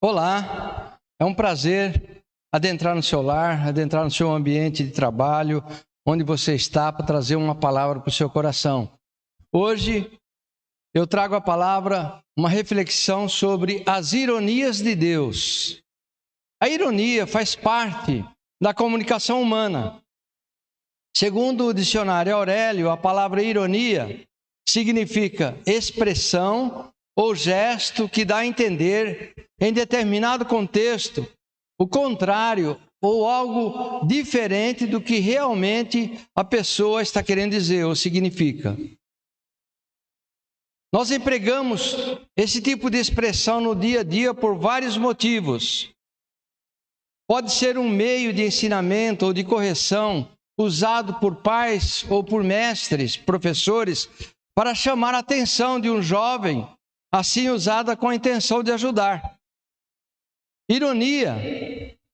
Olá, é um prazer adentrar no seu lar, adentrar no seu ambiente de trabalho, onde você está, para trazer uma palavra para o seu coração. Hoje eu trago a palavra, uma reflexão sobre as ironias de Deus. A ironia faz parte da comunicação humana. Segundo o dicionário Aurélio, a palavra ironia significa expressão ou gesto que dá a entender, em determinado contexto, o contrário ou algo diferente do que realmente a pessoa está querendo dizer ou significa. Nós empregamos esse tipo de expressão no dia a dia por vários motivos. Pode ser um meio de ensinamento ou de correção usado por pais ou por mestres, professores, para chamar a atenção de um jovem, assim usada com a intenção de ajudar. Ironia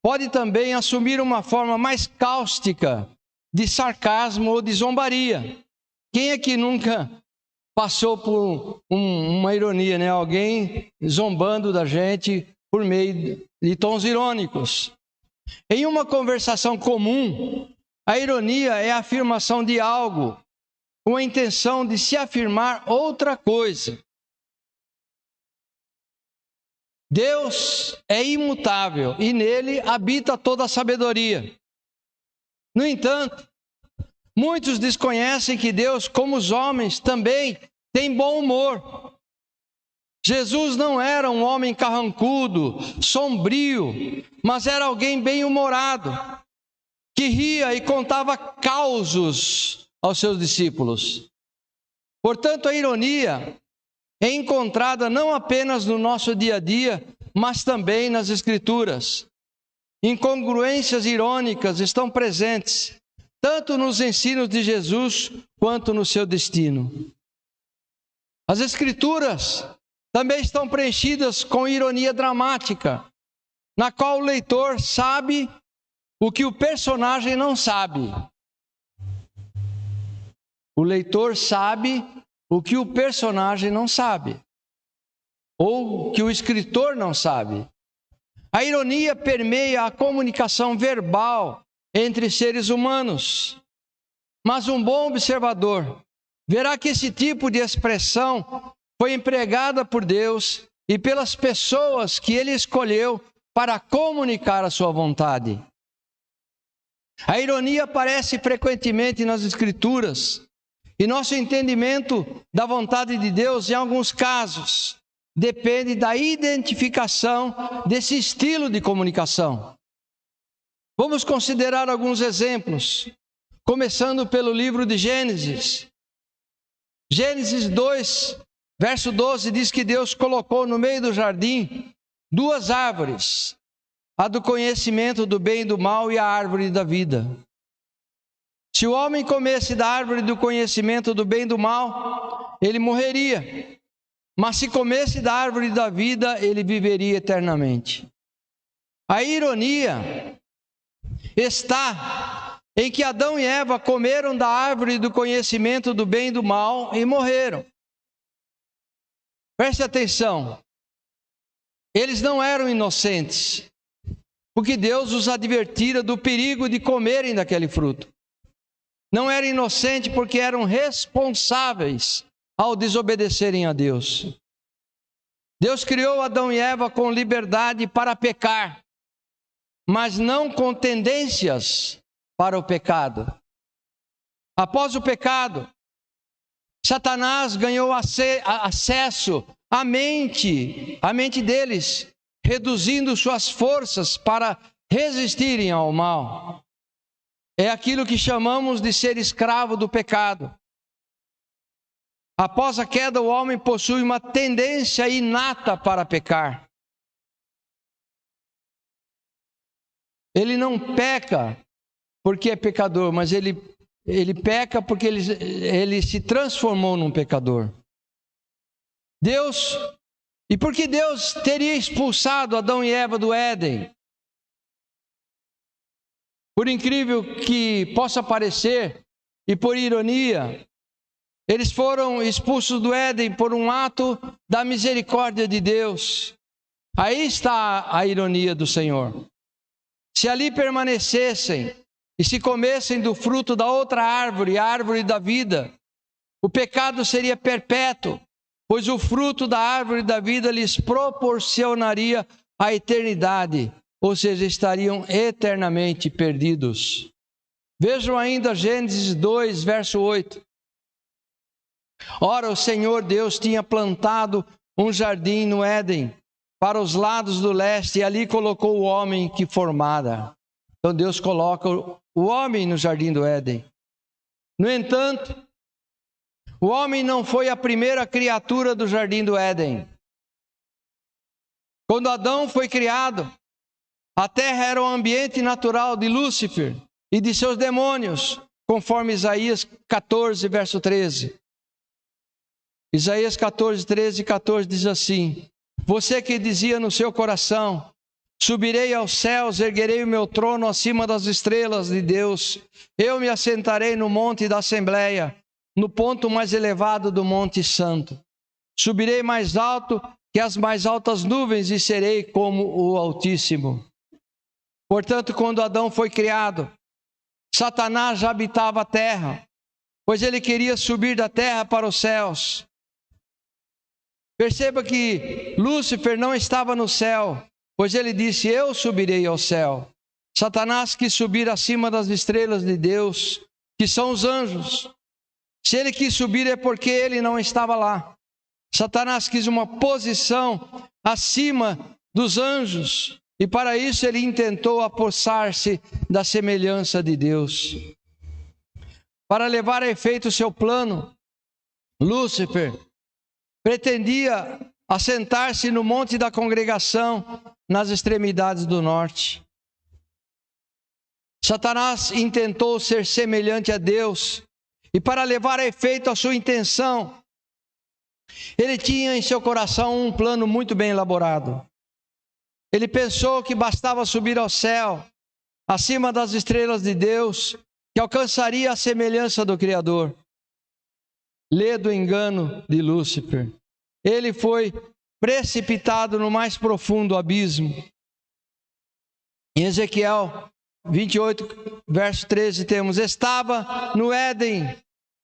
pode também assumir uma forma mais cáustica de sarcasmo ou de zombaria. Quem é que nunca passou por uma ironia, né? Alguém zombando da gente por meio de tons irônicos. Em uma conversação comum, a ironia é a afirmação de algo com a intenção de se afirmar outra coisa. Deus é imutável e nele habita toda a sabedoria. No entanto, muitos desconhecem que Deus, como os homens, também tem bom humor. Jesus não era um homem carrancudo, sombrio, mas era alguém bem-humorado, que ria e contava causos aos seus discípulos. Portanto, a ironia é encontrada não apenas no nosso dia a dia, mas também nas Escrituras. Incongruências irônicas estão presentes, tanto nos ensinos de Jesus, quanto no seu destino. As Escrituras também estão preenchidas com ironia dramática, na qual o leitor sabe o que o personagem não sabe. O leitor sabe o que o personagem não sabe, ou que o escritor não sabe. A ironia permeia a comunicação verbal entre seres humanos. Mas um bom observador verá que esse tipo de expressão foi empregada por Deus e pelas pessoas que Ele escolheu para comunicar a sua vontade. A ironia aparece frequentemente nas Escrituras. E nosso entendimento da vontade de Deus, em alguns casos, depende da identificação desse estilo de comunicação. Vamos considerar alguns exemplos, começando pelo livro de Gênesis. Gênesis 2, verso 12, diz que Deus colocou no meio do jardim duas árvores, a do conhecimento do bem e do mal e a árvore da vida. Se o homem comesse da árvore do conhecimento do bem e do mal, ele morreria. Mas se comesse da árvore da vida, ele viveria eternamente. A ironia está em que Adão e Eva comeram da árvore do conhecimento do bem e do mal e morreram. Preste atenção. Eles não eram inocentes, porque Deus os advertira do perigo de comerem daquele fruto. Não eram inocentes porque eram responsáveis ao desobedecerem a Deus. Deus criou Adão e Eva com liberdade para pecar, mas não com tendências para o pecado. Após o pecado, Satanás ganhou acesso à mente deles, reduzindo suas forças para resistirem ao mal. É aquilo que chamamos de ser escravo do pecado. Após a queda, o homem possui uma tendência inata para pecar. Ele não peca porque é pecador, mas ele peca porque ele se transformou num pecador. E por que Deus teria expulsado Adão e Eva do Éden? Por incrível que possa parecer, e por ironia, eles foram expulsos do Éden por um ato da misericórdia de Deus. Aí está a ironia do Senhor. Se ali permanecessem e se comessem do fruto da outra árvore, a árvore da vida, o pecado seria perpétuo, pois o fruto da árvore da vida lhes proporcionaria a eternidade, ou seja, estariam eternamente perdidos. Vejam ainda Gênesis 2, verso 8. Ora, o Senhor Deus tinha plantado um jardim no Éden, para os lados do leste, e ali colocou o homem que formara. Então Deus coloca o homem no jardim do Éden. No entanto, o homem não foi a primeira criatura do jardim do Éden. Quando Adão foi criado, a terra era o ambiente natural de Lúcifer e de seus demônios, conforme Isaías 14, verso 13. Isaías 14, 13 e 14 diz assim: você que dizia no seu coração, subirei aos céus, erguerei o meu trono acima das estrelas de Deus, eu me assentarei no monte da Assembleia, no ponto mais elevado do Monte Santo. Subirei mais alto que as mais altas nuvens e serei como o Altíssimo. Portanto, quando Adão foi criado, Satanás já habitava a terra, pois ele queria subir da terra para os céus. Perceba que Lúcifer não estava no céu, pois ele disse, eu subirei ao céu. Satanás quis subir acima das estrelas de Deus, que são os anjos. Se ele quis subir é porque ele não estava lá. Satanás quis uma posição acima dos anjos, e para isso ele intentou apossar-se da semelhança de Deus. Para levar a efeito o seu plano, Lúcifer pretendia assentar-se no monte da congregação, nas extremidades do norte. Satanás intentou ser semelhante a Deus, e para levar a efeito a sua intenção, ele tinha em seu coração um plano muito bem elaborado. Ele pensou que bastava subir ao céu, acima das estrelas de Deus, que alcançaria a semelhança do Criador. Lê do engano de Lúcifer. Ele foi precipitado no mais profundo abismo. Em Ezequiel 28, verso 13, temos: estava no Éden,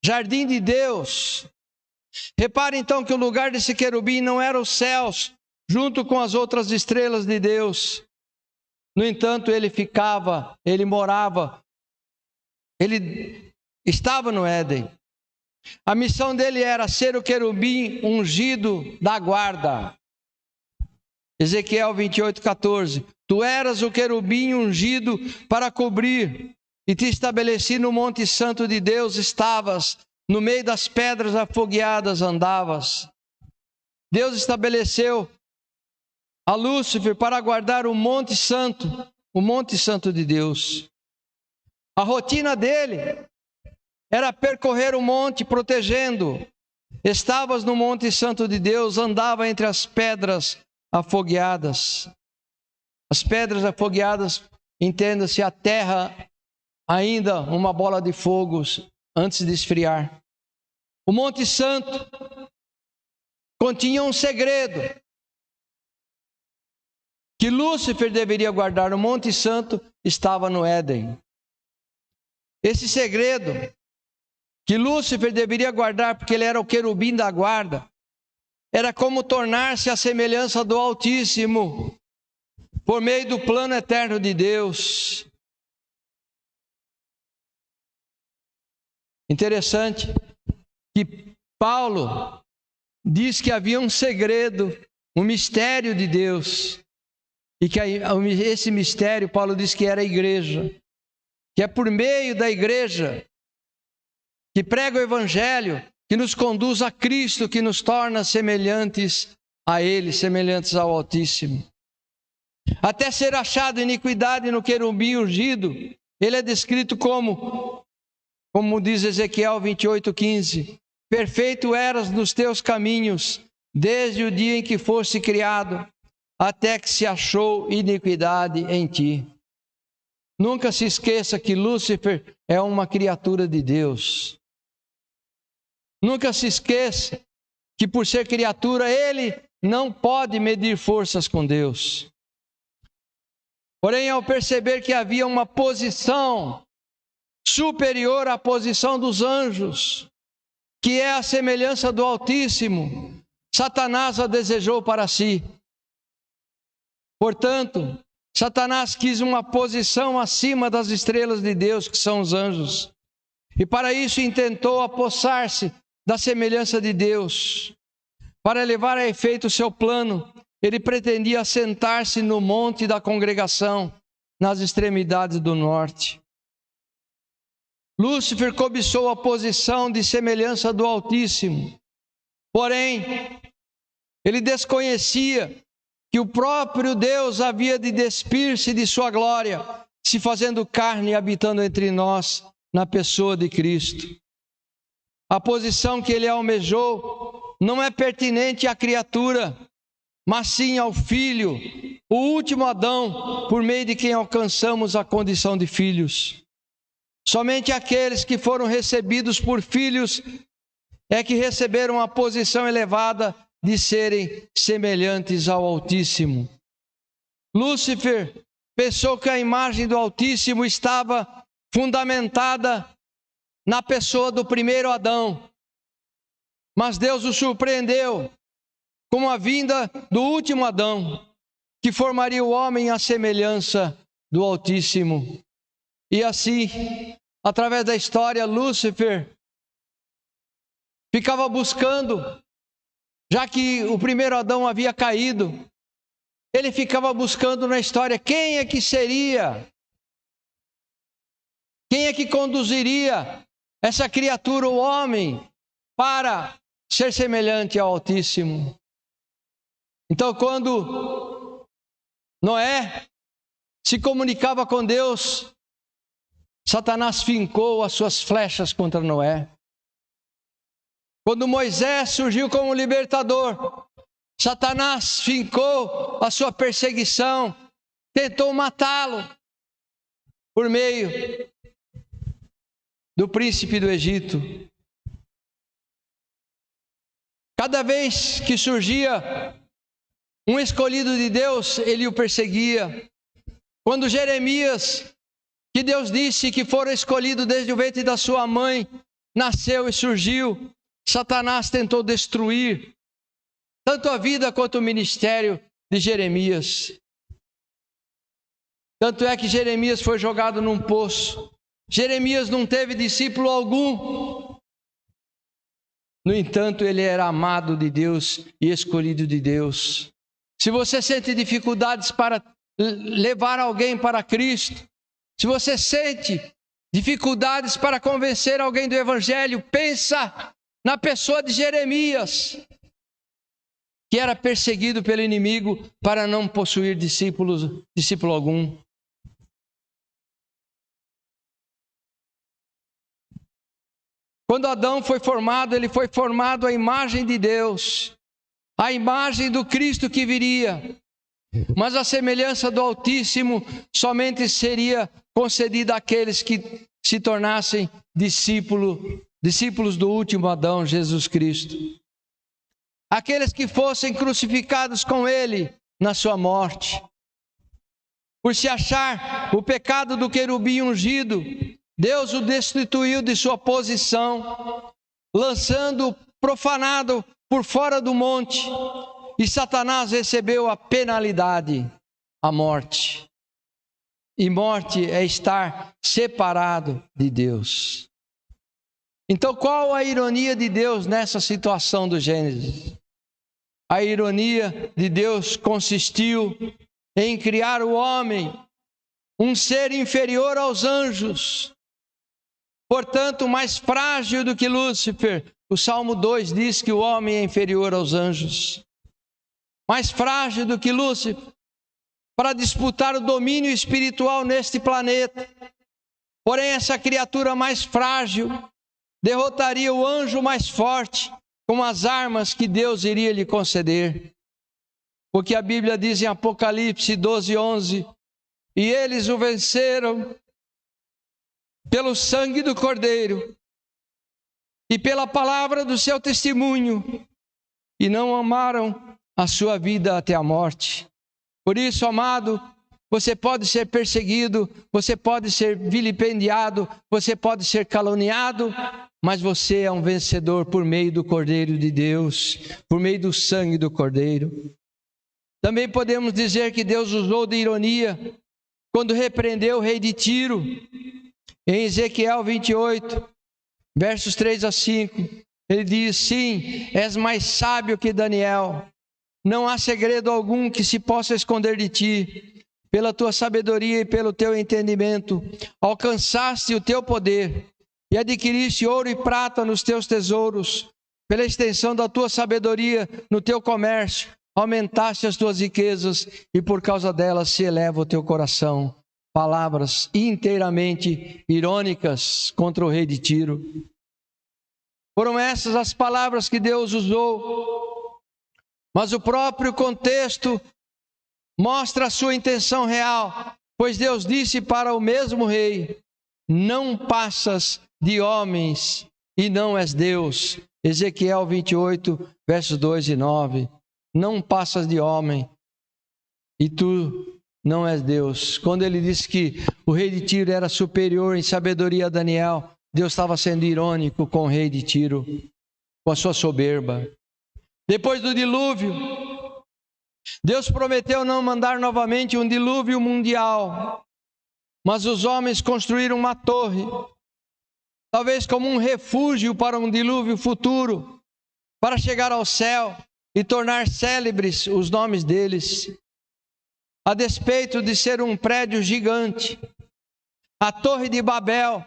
jardim de Deus. Repare então que o lugar desse querubim não era os céus, junto com as outras estrelas de Deus. No entanto, ele morava, ele estava no Éden. A missão dele era ser o querubim ungido da guarda. Ezequiel 28, 14. Tu eras o querubim ungido para cobrir, e te estabeleci no monte santo de Deus, estavas, no meio das pedras afogueadas andavas. Deus estabeleceu a Lúcifer para guardar o monte santo de Deus. A rotina dele era percorrer o monte protegendo. Estavas no monte santo de Deus, andava entre as pedras afogueadas. As pedras afogueadas, entenda-se, a terra ainda uma bola de fogo antes de esfriar. O Monte Santo continha um segredo que Lúcifer deveria guardar. O Monte Santo estava no Éden. Esse segredo que Lúcifer deveria guardar, porque ele era o querubim da guarda, era como tornar-se a semelhança do Altíssimo, por meio do plano eterno de Deus. Interessante que Paulo diz que havia um segredo, um mistério de Deus, e que esse mistério, Paulo diz que era a igreja, que é por meio da igreja, que prega o evangelho, que nos conduz a Cristo, que nos torna semelhantes a Ele, semelhantes ao Altíssimo. Até ser achado iniquidade no querubim ungido, ele é descrito como diz Ezequiel 28, 15, perfeito eras nos teus caminhos, desde o dia em que foste criado, até que se achou iniquidade em ti. Nunca se esqueça que Lúcifer é uma criatura de Deus. Nunca se esqueça que por ser criatura, ele não pode medir forças com Deus. Porém, ao perceber que havia uma posição superior à posição dos anjos, que é a semelhança do Altíssimo, Satanás a desejou para si. Portanto, Satanás quis uma posição acima das estrelas de Deus, que são os anjos. E para isso intentou apossar-se da semelhança de Deus. Para levar a efeito o seu plano, ele pretendia assentar-se no monte da congregação, nas extremidades do norte. Lúcifer cobiçou a posição de semelhança do Altíssimo. Porém, ele desconhecia que o próprio Deus havia de despir-se de sua glória, se fazendo carne e habitando entre nós, na pessoa de Cristo. A posição que ele almejou não é pertinente à criatura, mas sim ao Filho, o último Adão, por meio de quem alcançamos a condição de filhos. Somente aqueles que foram recebidos por filhos é que receberam a posição elevada de serem semelhantes ao Altíssimo. Lúcifer pensou que a imagem do Altíssimo estava fundamentada na pessoa do primeiro Adão. Mas Deus o surpreendeu com a vinda do último Adão, que formaria o homem à semelhança do Altíssimo. E assim, através da história, Lúcifer ficava buscando, já que o primeiro Adão havia caído, ele ficava buscando na história quem é que seria, quem é que conduziria essa criatura, o homem, para ser semelhante ao Altíssimo. Então, quando Noé se comunicava com Deus, Satanás fincou as suas flechas contra Noé. Quando Moisés surgiu como libertador, Satanás fincou a sua perseguição, tentou matá-lo por meio do príncipe do Egito. Cada vez que surgia um escolhido de Deus, ele o perseguia. Quando Jeremias, que Deus disse que fora escolhido desde o ventre da sua mãe, nasceu e surgiu, Satanás tentou destruir tanto a vida quanto o ministério de Jeremias. Tanto é que Jeremias foi jogado num poço. Jeremias não teve discípulo algum. No entanto, ele era amado de Deus e escolhido de Deus. Se você sente dificuldades para levar alguém para Cristo, se você sente dificuldades para convencer alguém do Evangelho, pensa na pessoa de Jeremias, que era perseguido pelo inimigo para não possuir discípulo algum. Quando Adão foi formado, ele foi formado à imagem de Deus, à imagem do Cristo que viria. Mas a semelhança do Altíssimo somente seria concedida àqueles que se tornassem discípulos do último Adão, Jesus Cristo. Aqueles que fossem crucificados com ele na sua morte. Por se achar o pecado do querubim ungido, Deus o destituiu de sua posição, lançando-o profanado por fora do monte, e Satanás recebeu a penalidade, a morte. E morte é estar separado de Deus. Então, qual a ironia de Deus nessa situação do Gênesis? A ironia de Deus consistiu em criar o homem, um ser inferior aos anjos, portanto mais frágil do que Lúcifer. O Salmo 2 diz que o homem é inferior aos anjos, mais frágil do que Lúcifer, para disputar o domínio espiritual neste planeta. Porém, essa criatura mais frágil derrotaria o anjo mais forte com as armas que Deus iria lhe conceder. Porque a Bíblia diz em Apocalipse 12:11, e eles o venceram pelo sangue do Cordeiro e pela palavra do seu testemunho, e não amaram a sua vida até a morte. Por isso, amado, você pode ser perseguido, você pode ser vilipendiado, você pode ser caluniado, mas você é um vencedor por meio do Cordeiro de Deus, por meio do sangue do Cordeiro. Também podemos dizer que Deus usou de ironia quando repreendeu o rei de Tiro, em Ezequiel 28, versos 3 a 5. Ele diz: sim, és mais sábio que Daniel, não há segredo algum que se possa esconder de ti. Pela tua sabedoria e pelo teu entendimento, alcançaste o teu poder e adquiriste ouro e prata nos teus tesouros. Pela extensão da tua sabedoria no teu comércio, aumentaste as tuas riquezas e por causa delas se eleva o teu coração. Palavras inteiramente irônicas contra o rei de Tiro. Foram essas as palavras que Deus usou, mas o próprio contexto mostra a sua intenção real, pois Deus disse para o mesmo rei: não passas de homens e não és Deus. Ezequiel 28, versos 2 e 9. Não passas de homem e tu não és Deus. Quando ele disse que o rei de Tiro era superior em sabedoria a Daniel, Deus estava sendo irônico com o rei de Tiro, com a sua soberba. Depois do dilúvio, Deus prometeu não mandar novamente um dilúvio mundial, mas os homens construíram uma torre, talvez como um refúgio para um dilúvio futuro, para chegar ao céu e tornar célebres os nomes deles. A despeito de ser um prédio gigante, a Torre de Babel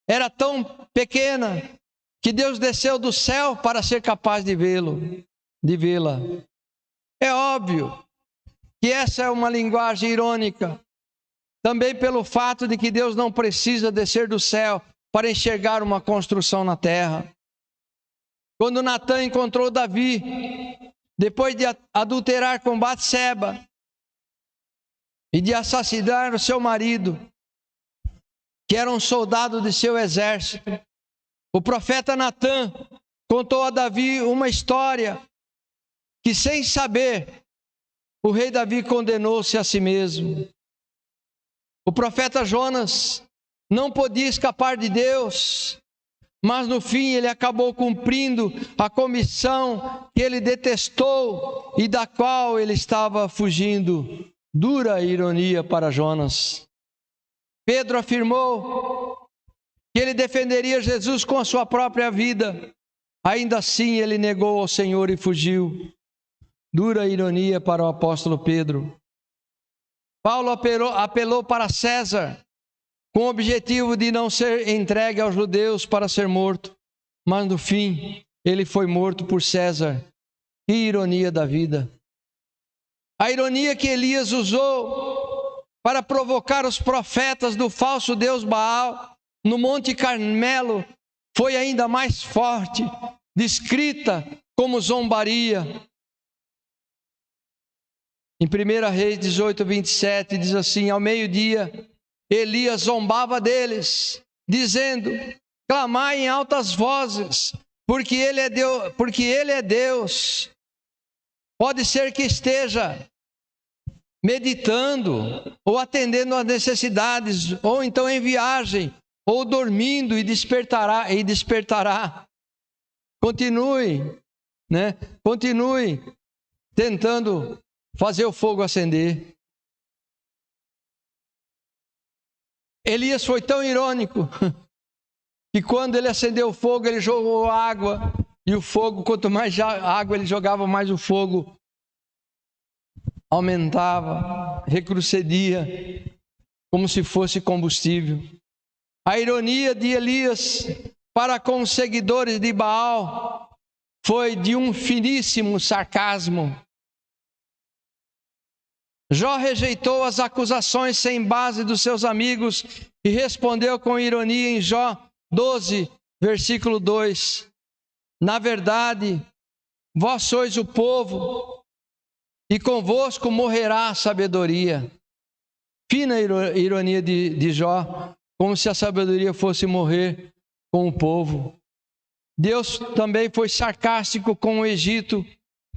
era tão pequena que Deus desceu do céu para ser capaz de vê-la. É óbvio que essa é uma linguagem irônica, também pelo fato de que Deus não precisa descer do céu para enxergar uma construção na terra. Quando Natã encontrou Davi, depois de adulterar com Batseba e de assassinar o seu marido, que era um soldado de seu exército, o profeta Natã contou a Davi uma história que, sem saber, o rei Davi condenou-se a si mesmo. O profeta Jonas não podia escapar de Deus, mas no fim ele acabou cumprindo a comissão que ele detestou e da qual ele estava fugindo. Dura ironia para Jonas. Pedro afirmou que ele defenderia Jesus com a sua própria vida. Ainda assim ele negou ao Senhor e fugiu. Dura ironia para o apóstolo Pedro. Paulo apelou para César, com o objetivo de não ser entregue aos judeus para ser morto. Mas no fim, ele foi morto por César. Que ironia da vida. A ironia que Elias usou para provocar os profetas do falso deus Baal no Monte Carmelo foi ainda mais forte, descrita como zombaria. Em 1 Reis 18, 27, diz assim: ao meio-dia, Elias zombava deles, dizendo: clamai em altas vozes, porque ele é Deus. Pode ser que esteja meditando, ou atendendo às necessidades, ou então em viagem, ou dormindo e despertará. Continue tentando fazer o fogo acender. Elias foi tão irônico que quando ele acendeu o fogo, ele jogou água, e o fogo, quanto mais água ele jogava, mais o fogo aumentava, retrocedia, como se fosse combustível. A ironia de Elias para com os seguidores de Baal foi de um finíssimo sarcasmo. Jó rejeitou as acusações sem base dos seus amigos e respondeu com ironia em Jó 12, versículo 2. Na verdade, vós sois o povo, e convosco morrerá a sabedoria. Fina ironia de Jó, como se a sabedoria fosse morrer com o povo. Deus também foi sarcástico com o Egito,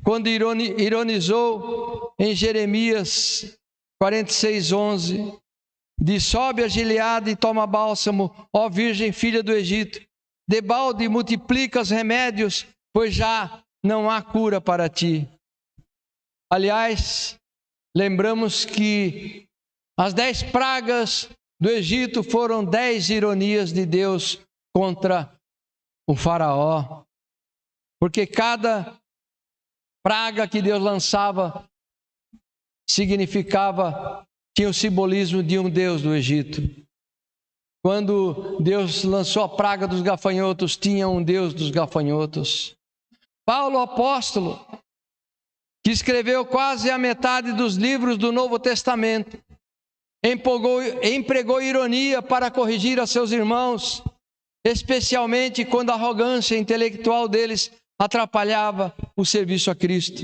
quando ironizou em Jeremias 46:11, diz: sobe a Gileade e toma bálsamo, ó Virgem filha do Egito, debalde multiplica os remédios, pois já não há cura para ti. Aliás, lembramos que as 10 pragas do Egito foram 10 ironias de Deus contra o faraó, porque cada praga que Deus lançava tinha o simbolismo de um deus do Egito. Quando Deus lançou a praga dos gafanhotos, tinha um deus dos gafanhotos. Paulo, apóstolo, que escreveu quase a metade dos livros do Novo Testamento, empregou ironia para corrigir a seus irmãos, especialmente quando a arrogância intelectual deles atrapalhava o serviço a Cristo.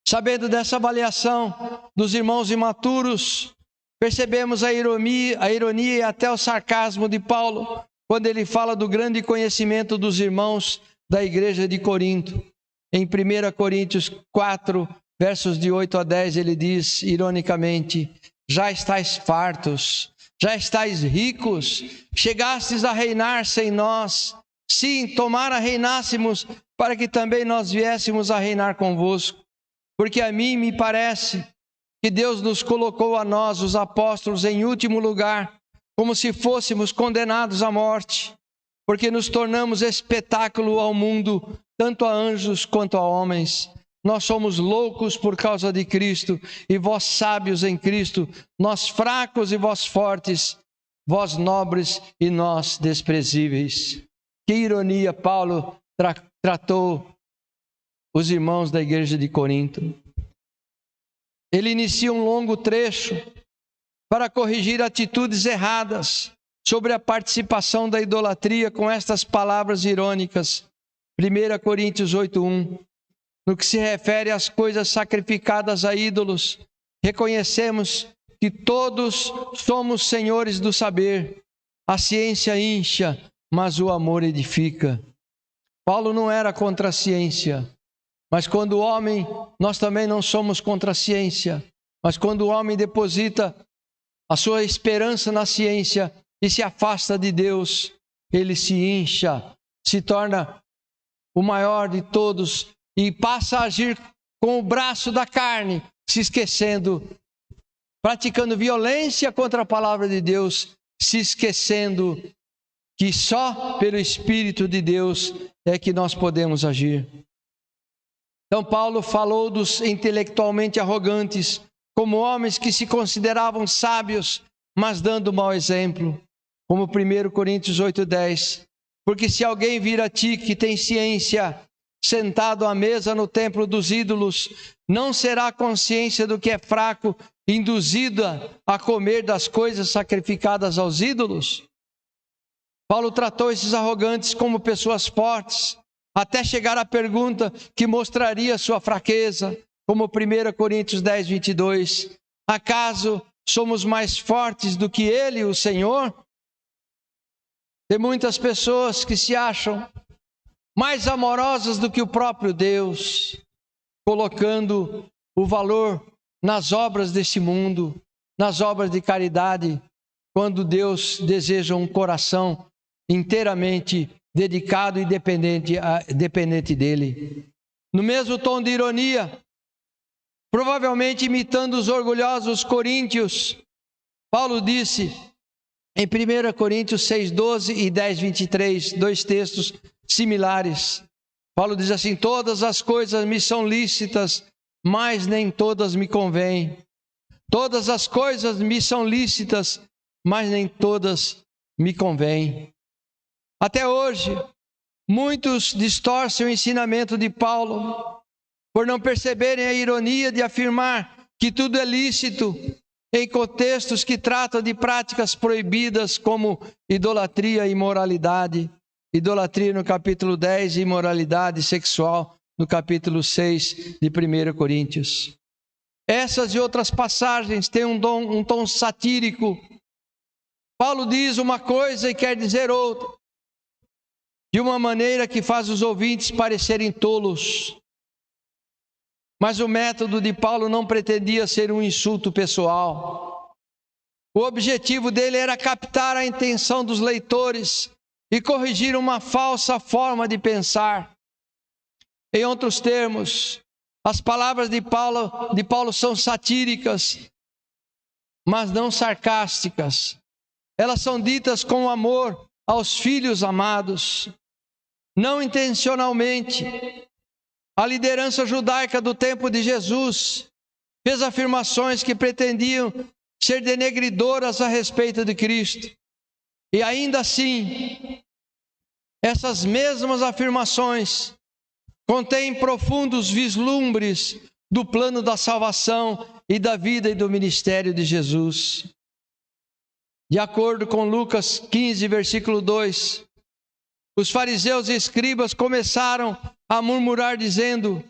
Sabendo dessa avaliação dos irmãos imaturos, percebemos a ironia e até o sarcasmo de Paulo, quando ele fala do grande conhecimento dos irmãos da igreja de Corinto. Em 1 Coríntios 4, versos de 8 a 10, ele diz, ironicamente: já estáis fartos, já estáis ricos, chegastes a reinar sem nós. Sim, tomara reinássemos, para que também nós viéssemos a reinar convosco. Porque a mim me parece que Deus nos colocou a nós, os apóstolos, em último lugar, como se fôssemos condenados à morte, porque nos tornamos espetáculo ao mundo, tanto a anjos quanto a homens. Nós somos loucos por causa de Cristo, e vós sábios em Cristo, nós fracos e vós fortes, vós nobres e nós desprezíveis. Que ironia Paulo tratou os irmãos da igreja de Corinto. Ele inicia um longo trecho para corrigir atitudes erradas sobre a participação da idolatria com estas palavras irônicas. 1 Coríntios 8:1. No que se refere às coisas sacrificadas a ídolos, reconhecemos que todos somos senhores do saber. A ciência incha, mas o amor edifica. Paulo não era contra a ciência, mas quando o homem, nós também não somos contra a ciência, mas quando o homem deposita a sua esperança na ciência e se afasta de Deus, ele se incha, se torna o maior de todos e passa a agir com o braço da carne, se esquecendo, praticando violência contra a palavra de Deus, se esquecendo que só pelo Espírito de Deus é que nós podemos agir. Então Paulo falou dos intelectualmente arrogantes como homens que se consideravam sábios, mas dando mau exemplo, como 1 Coríntios 8:10. Porque se alguém vir a ti que tem ciência, sentado à mesa no templo dos ídolos, não será a consciência do que é fraco induzida a comer das coisas sacrificadas aos ídolos? Paulo tratou esses arrogantes como pessoas fortes, até chegar à pergunta que mostraria sua fraqueza, como 1 Coríntios 10:22. Acaso somos mais fortes do que ele, o Senhor? Tem muitas pessoas que se acham mais amorosas do que o próprio Deus, colocando o valor nas obras deste mundo, nas obras de caridade, quando Deus deseja um coração inteiramente dedicado e dependente dele. No mesmo tom de ironia, provavelmente imitando os orgulhosos coríntios, Paulo disse em 1 Coríntios 6:12 e 10:23, dois textos similares. Paulo diz assim: todas as coisas me são lícitas, mas nem todas me convêm. Todas as coisas me são lícitas, mas nem todas me convêm. Até hoje, muitos distorcem o ensinamento de Paulo, por não perceberem a ironia de afirmar que tudo é lícito em contextos que tratam de práticas proibidas como idolatria e imoralidade. Idolatria no capítulo 10 e imoralidade sexual no capítulo 6 de 1 Coríntios. Essas e outras passagens têm um tom satírico. Paulo diz uma coisa e quer dizer outra, de uma maneira que faz os ouvintes parecerem tolos. Mas o método de Paulo não pretendia ser um insulto pessoal. O objetivo dele era captar a intenção dos leitores e corrigir uma falsa forma de pensar. Em outros termos, as palavras de Paulo são satíricas, mas não sarcásticas. Elas são ditas com amor aos filhos amados. Não intencionalmente, a liderança judaica do tempo de Jesus fez afirmações que pretendiam ser denegridoras a respeito de Cristo. E ainda assim, essas mesmas afirmações contêm profundos vislumbres do plano da salvação e da vida e do ministério de Jesus. De acordo com Lucas 15, versículo 2, os fariseus e escribas começaram a murmurar dizendo: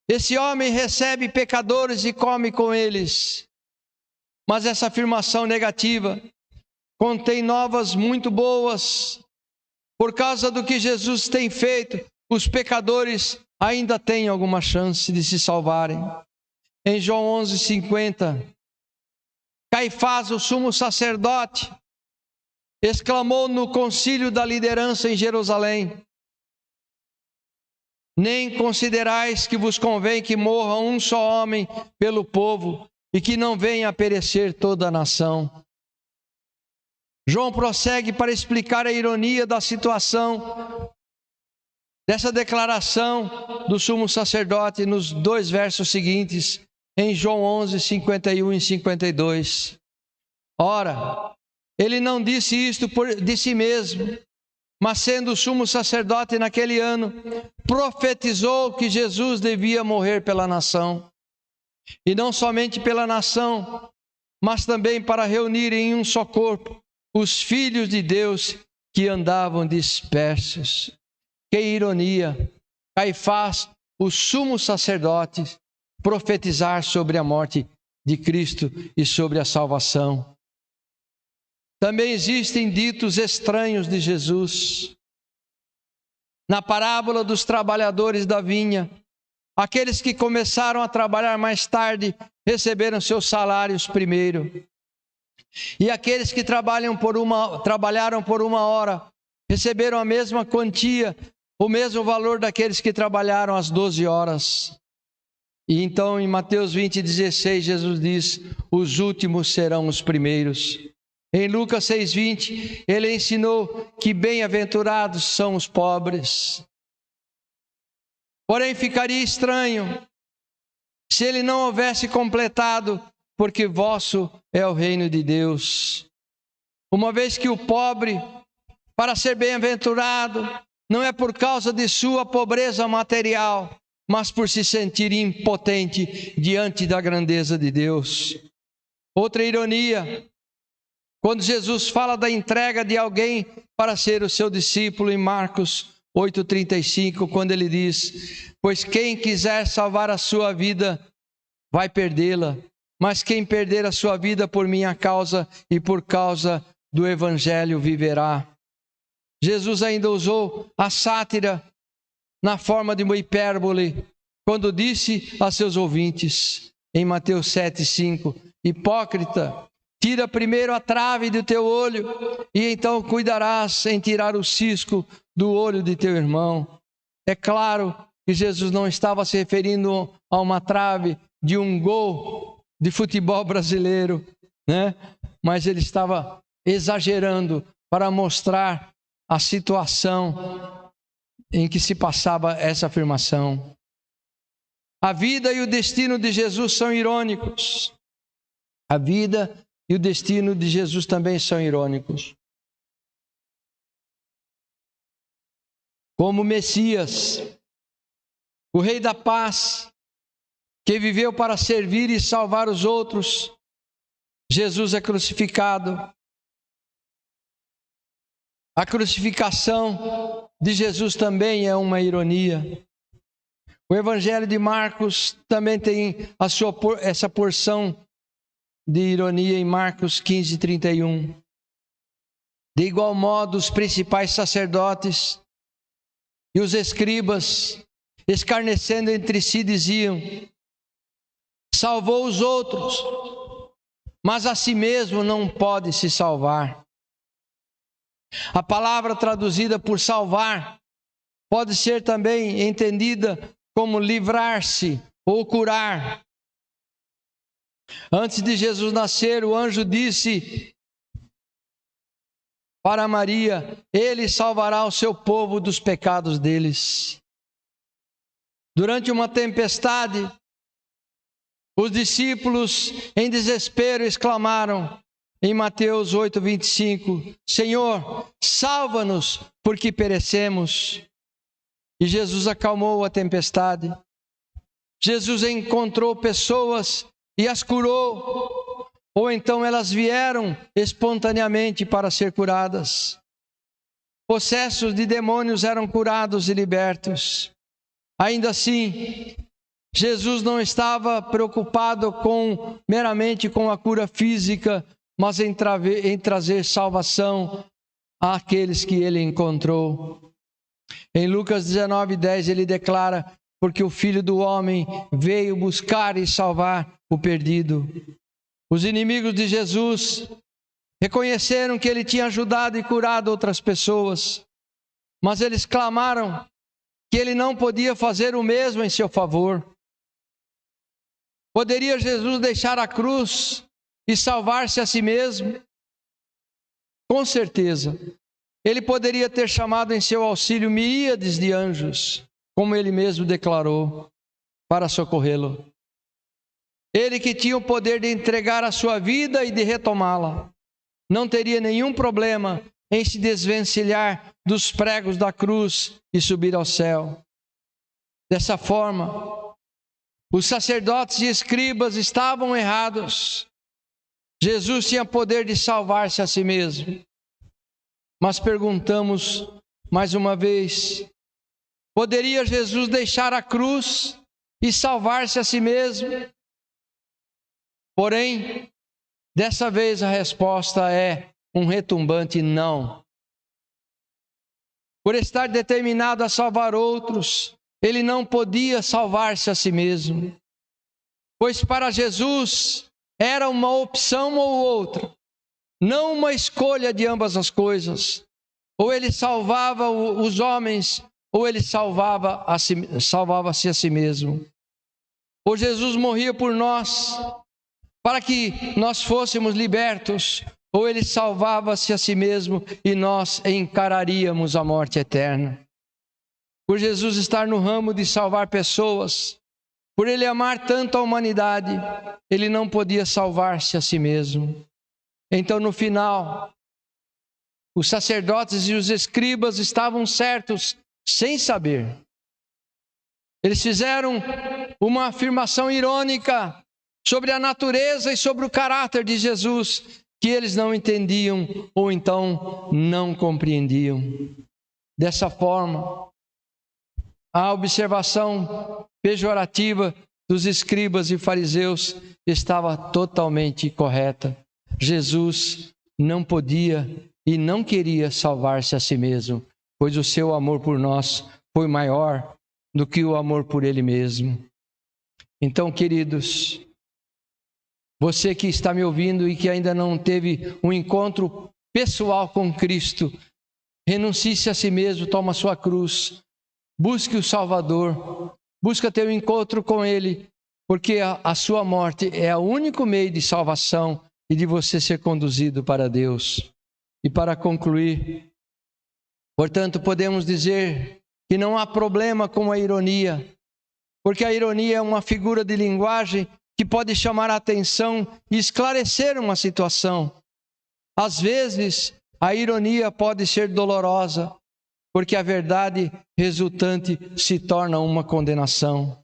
esse homem recebe pecadores e come com eles. Mas essa afirmação negativa contém novas muito boas. Por causa do que Jesus tem feito, os pecadores ainda têm alguma chance de se salvarem. Em João 11:50, Caifás, o sumo sacerdote, exclamou no concílio da liderança em Jerusalém: nem considerais que vos convém que morra um só homem pelo povo e que não venha a perecer toda a nação. João prossegue para explicar a ironia da situação dessa declaração do sumo sacerdote nos 2 versos seguintes, em João 11:51 e 52. Ora, ele não disse isto de si mesmo, mas sendo sumo sacerdote naquele ano, profetizou que Jesus devia morrer pela nação. E não somente pela nação, mas também para reunir em um só corpo os filhos de Deus que andavam dispersos. Que ironia! Caifás, o sumo sacerdote, profetizar sobre a morte de Cristo e sobre a salvação. Também existem ditos estranhos de Jesus. Na parábola dos trabalhadores da vinha, aqueles que começaram a trabalhar mais tarde receberam seus salários primeiro. E aqueles que trabalharam por uma hora receberam a mesma quantia, o mesmo valor daqueles que trabalharam às 12 horas. E então em Mateus 20:16 Jesus diz: os últimos serão os primeiros. Em Lucas 6:20 ele ensinou que bem-aventurados são os pobres. Porém ficaria estranho se ele não houvesse completado: porque vosso é o reino de Deus. Uma vez que o pobre, para ser bem-aventurado, não é por causa de sua pobreza material, mas por se sentir impotente diante da grandeza de Deus. Outra ironia, quando Jesus fala da entrega de alguém para ser o seu discípulo em Marcos 8:35, quando ele diz: pois quem quiser salvar a sua vida, vai perdê-la. Mas quem perder a sua vida por minha causa e por causa do Evangelho viverá. Jesus ainda usou a sátira na forma de uma hipérbole, quando disse a seus ouvintes, em Mateus 7:5, hipócrita, tira primeiro a trave do teu olho, e então cuidarás em tirar o cisco do olho de teu irmão. É claro que Jesus não estava se referindo a uma trave de um gol de futebol brasileiro, né? Mas ele estava exagerando para mostrar a situação em que se passava essa afirmação. A vida e o destino de Jesus são irônicos. A vida e o destino de Jesus também são irônicos. Como Messias, o Rei da Paz, que viveu para servir e salvar os outros, Jesus é crucificado. A crucificação de Jesus também é uma ironia. O Evangelho de Marcos também tem essa porção de ironia em Marcos 15:31. De igual modo, os principais sacerdotes e os escribas, escarnecendo entre si, diziam: salvou os outros, mas a si mesmo não pode se salvar. A palavra traduzida por salvar pode ser também entendida como livrar-se ou curar. Antes de Jesus nascer, o anjo disse para Maria: Ele salvará o seu povo dos pecados deles. Durante uma tempestade, os discípulos em desespero exclamaram em Mateus 8:25: Senhor, salva-nos, porque perecemos. E Jesus acalmou a tempestade. Jesus encontrou pessoas e as curou, ou então elas vieram espontaneamente para ser curadas. Possessos de demônios eram curados e libertos. Ainda assim, Jesus não estava preocupado meramente com a cura física, mas em trazer salvação àqueles que ele encontrou. Em Lucas 19:10 ele declara: porque o Filho do Homem veio buscar e salvar o perdido. Os inimigos de Jesus reconheceram que ele tinha ajudado e curado outras pessoas, mas eles clamaram que ele não podia fazer o mesmo em seu favor. Poderia Jesus deixar a cruz e salvar-se a si mesmo? Com certeza. Ele poderia ter chamado em seu auxílio miríades de anjos, como ele mesmo declarou, para socorrê-lo. Ele que tinha o poder de entregar a sua vida e de retomá-la, não teria nenhum problema em se desvencilhar dos pregos da cruz e subir ao céu. Dessa forma, os sacerdotes e escribas estavam errados. Jesus tinha poder de salvar-se a si mesmo. Mas perguntamos mais uma vez: poderia Jesus deixar a cruz e salvar-se a si mesmo? Porém, dessa vez a resposta é um retumbante não. Por estar determinado a salvar outros, ele não podia salvar-se a si mesmo. Pois para Jesus era uma opção ou outra, não uma escolha de ambas as coisas. Ou ele salvava os homens, ou ele salvava-se a si mesmo. Ou Jesus morria por nós, para que nós fôssemos libertos, ou ele salvava-se a si mesmo e nós encararíamos a morte eterna. Por Jesus estar no ramo de salvar pessoas, por ele amar tanto a humanidade, ele não podia salvar-se a si mesmo. Então, no final, os sacerdotes e os escribas estavam certos, sem saber. Eles fizeram uma afirmação irônica sobre a natureza e sobre o caráter de Jesus, que eles não entendiam ou então não compreendiam. Dessa forma, a observação pejorativa dos escribas e fariseus estava totalmente correta. Jesus não podia e não queria salvar-se a si mesmo, pois o seu amor por nós foi maior do que o amor por ele mesmo. Então, queridos, você que está me ouvindo e que ainda não teve um encontro pessoal com Cristo, renuncie-se a si mesmo, toma a sua cruz, busque o Salvador, busca ter um encontro com Ele, porque a sua morte é o único meio de salvação e de você ser conduzido para Deus. E para concluir, portanto, podemos dizer que não há problema com a ironia, porque a ironia é uma figura de linguagem que pode chamar a atenção e esclarecer uma situação. Às vezes, a ironia pode ser dolorosa, porque a verdade resultante se torna uma condenação.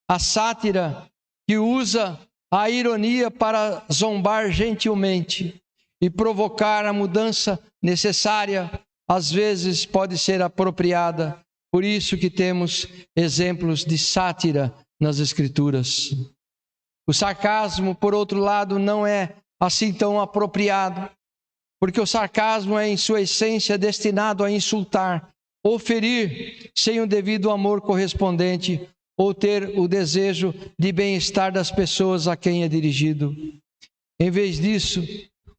A sátira que usa a ironia para zombar gentilmente e provocar a mudança necessária, às vezes pode ser apropriada. Por isso que temos exemplos de sátira nas Escrituras. O sarcasmo, por outro lado, não é assim tão apropriado, porque o sarcasmo é, em sua essência, destinado a insultar ou ferir sem o devido amor correspondente, ou ter o desejo de bem-estar das pessoas a quem é dirigido. Em vez disso,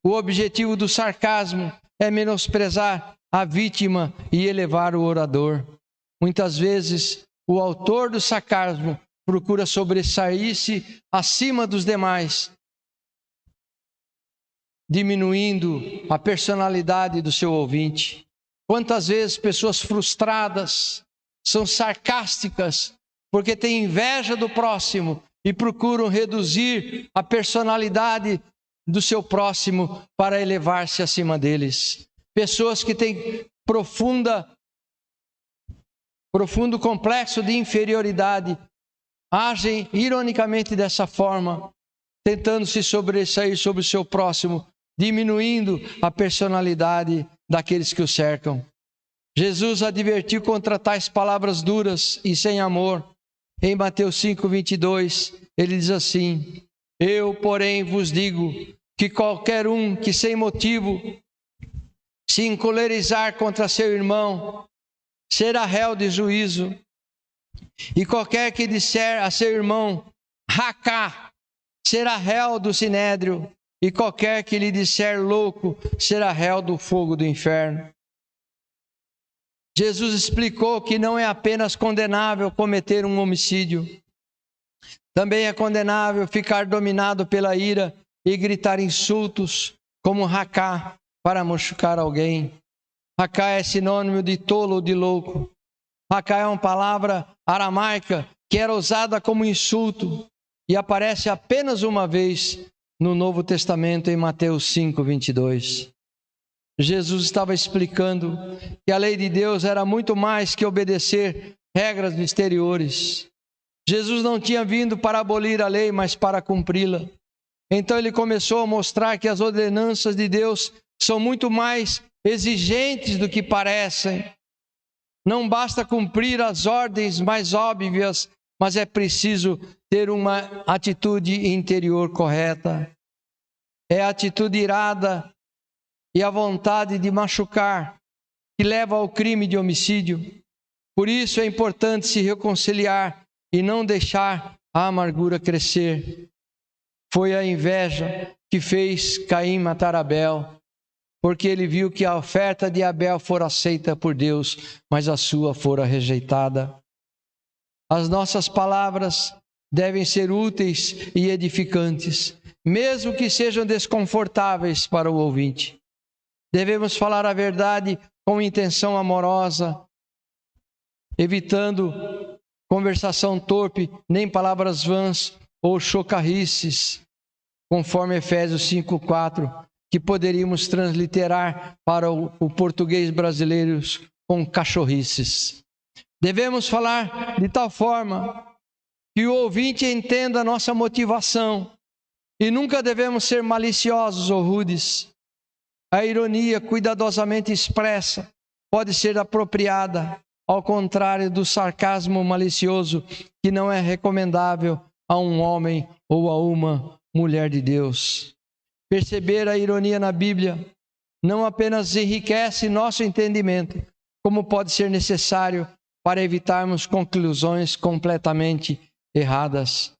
o objetivo do sarcasmo é menosprezar a vítima e elevar o orador. Muitas vezes, o autor do sarcasmo procura sobressair-se acima dos demais, diminuindo a personalidade do seu ouvinte. Quantas vezes pessoas frustradas são sarcásticas porque têm inveja do próximo e procuram reduzir a personalidade do seu próximo para elevar-se acima deles. Pessoas que têm profundo complexo de inferioridade agem ironicamente dessa forma, tentando se sobressair sobre o seu próximo, diminuindo a personalidade daqueles que o cercam. Jesus advertiu contra tais palavras duras e sem amor. Em Mateus 5:22, ele diz assim: eu, porém, vos digo que qualquer um que sem motivo se encolerizar contra seu irmão será réu de juízo. E qualquer que disser a seu irmão racá será réu do sinédrio. E qualquer que lhe disser louco será réu do fogo do inferno. Jesus explicou que não é apenas condenável cometer um homicídio. Também é condenável ficar dominado pela ira e gritar insultos como racá para machucar alguém. Racá é sinônimo de tolo ou de louco. Racá é uma palavra aramaica que era usada como insulto e aparece apenas uma vez no Novo Testamento, em Mateus 5:22. Jesus estava explicando que a lei de Deus era muito mais que obedecer regras exteriores. Jesus não tinha vindo para abolir a lei, mas para cumpri-la. Então ele começou a mostrar que as ordenanças de Deus são muito mais exigentes do que parecem. Não basta cumprir as ordens mais óbvias, mas é preciso ter uma atitude interior correta. É a atitude irada e a vontade de machucar que leva ao crime de homicídio. Por isso é importante se reconciliar e não deixar a amargura crescer. Foi a inveja que fez Caim matar Abel, porque ele viu que a oferta de Abel fora aceita por Deus, mas a sua fora rejeitada. As nossas palavras devem ser úteis e edificantes, mesmo que sejam desconfortáveis para o ouvinte. Devemos falar a verdade com intenção amorosa, evitando conversação torpe, nem palavras vãs ou chocarrices, conforme Efésios 5:4, que poderíamos transliterar para o português brasileiro com cachorrices. Devemos falar de tal forma que o ouvinte entenda a nossa motivação e nunca devemos ser maliciosos ou rudes. A ironia cuidadosamente expressa pode ser apropriada, ao contrário do sarcasmo malicioso, que não é recomendável a um homem ou a uma mulher de Deus. Perceber a ironia na Bíblia não apenas enriquece nosso entendimento, como pode ser necessário para evitarmos conclusões completamente erradas.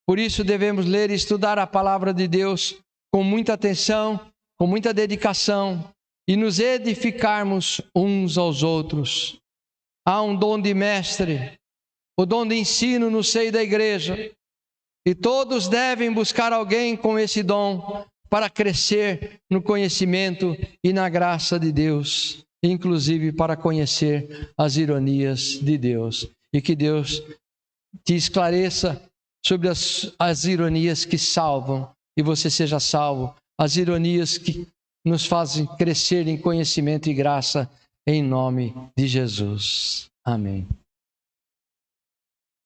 Por isso devemos ler e estudar a palavra de Deus com muita atenção, com muita dedicação e nos edificarmos uns aos outros. Há um dom de mestre, o dom de ensino no seio da igreja, e todos devem buscar alguém com esse dom para crescer no conhecimento e na graça de Deus, inclusive para conhecer as ironias de Deus. E que Deus te esclareça sobre as ironias que salvam e você seja salvo, as ironias que nos fazem crescer em conhecimento e graça, em nome de Jesus. Amém.